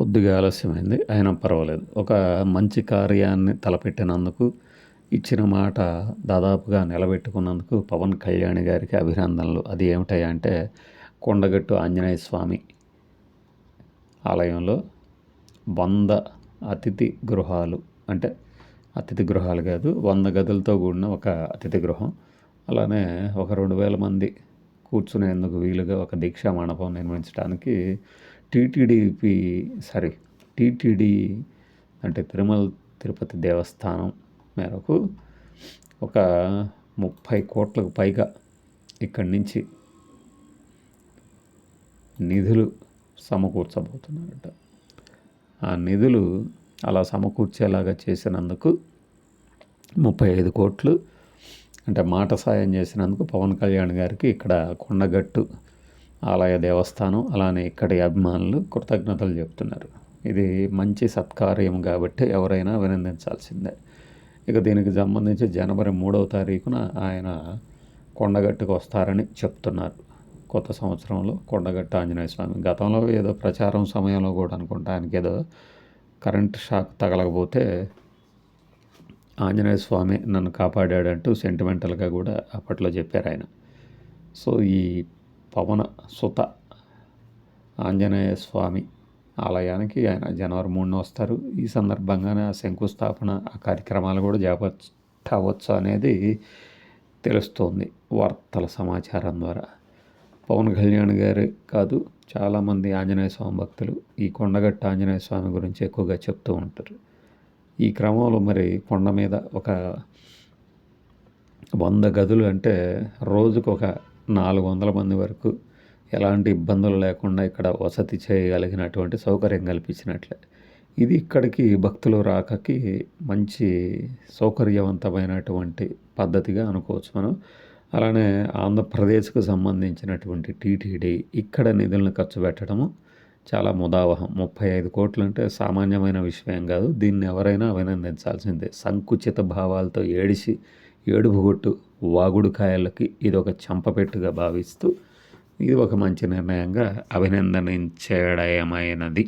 కొద్దిగా ఆలస్యమైంది. అయినా పర్వాలేదు. ఒక మంచి కార్యాన్ని తలపెట్టినందుకు, ఇచ్చిన మాట దాదాపుగా నిలబెట్టుకున్నందుకు పవన్ కళ్యాణ్ గారికి అభినందనలు. అది ఏమిటంటే కొండగట్టు ఆంజనేయ స్వామి ఆలయంలో 100 అతిథి గృహాలు, అంటే అతిథి గృహాలు కాదు, 100 గదులతో కూడిన ఒక అతిథి గృహం. అలానే ఒక 2000 మంది కూర్చునేందుకు వీలుగా ఒక దీక్షా మండపం నిర్మించడానికి టీటీడీ అంటే తిరుమల తిరుపతి దేవస్థానం మేరకు ఒక 30 కోట్లకు పైగా ఇక్కడి నుంచి నిధులు సమకూర్చబోతున్నారట. ఆ నిధులు అలా సమకూర్చేలాగా చేసినందుకు 35 కోట్లు అంటే మాట సాయం చేసినందుకు పవన్ కళ్యాణ్ గారికి ఇక్కడ కొండగట్టు ఆలయ దేవస్థానం అలానే ఇక్కడి అభిమానులు కృతజ్ఞతలు చెప్తున్నారు. ఇది మంచి సత్కార్యం కాబట్టి ఎవరైనా అభినందించాల్సిందే. ఇక దీనికి సంబంధించి జనవరి 3వ తారీఖున ఆయన కొండగట్టుకు వస్తారని చెప్తున్నారు. కొత్త సంవత్సరంలో కొండగట్టు ఆంజనేయ స్వామి. గతంలో ఏదో ప్రచారం సమయంలో కూడా అనుకుంటా ఆయనకి ఏదో కరెంట్ షాక్ తగలకపోతే ఆంజనేయ స్వామి నన్ను కాపాడాడంటూ సెంటిమెంటల్గా కూడా అప్పట్లో చెప్పారు ఆయన. సో ఈ పవన సుత ఆంజనేయ స్వామి ఆలయానికి ఆయన జనవరి 3న వస్తారు. ఈ సందర్భంగానే ఆ శంకుస్థాపన ఆ కార్యక్రమాలు కూడా చేపట్టవచ్చు అనేది తెలుస్తోంది వార్తల సమాచారం ద్వారా. పవన్ కళ్యాణ్ గారే కాదు, చాలామంది ఆంజనేయ స్వామి భక్తులు ఈ కొండగట్టు ఆంజనేయ స్వామి గురించి ఎక్కువగా చెప్తూ ఉంటారు. ఈ క్రమంలో మరి కొండ మీద ఒక 100 గదులు అంటే రోజుకు ఒక 400 మంది వరకు ఎలాంటి ఇబ్బందులు లేకుండా ఇక్కడ వసతి చేయగలిగినటువంటి సౌకర్యం కల్పించినట్లే. ఇది ఇక్కడికి భక్తులు రాకకి మంచి సౌకర్యవంతమైనటువంటి పద్ధతిగా అనుకోవచ్చు మనం. అలానే ఆంధ్రప్రదేశ్కు సంబంధించినటువంటి టీటీడీ ఇక్కడ నిధులను ఖర్చు పెట్టడము చాలా ముదావహం. 35 కోట్లు అంటే సామాన్యమైన విషయం కాదు. దీన్ని ఎవరైనా అభినందించాల్సిందే. సంకుచిత భావాలతో ఏడుపుగొట్టు వాగుడు కాయలకి ఇది ఒక చెంపపెట్టుగా భావిస్తూ ఇది ఒక మంచి నిర్ణయంగా అభినందించడమైనది.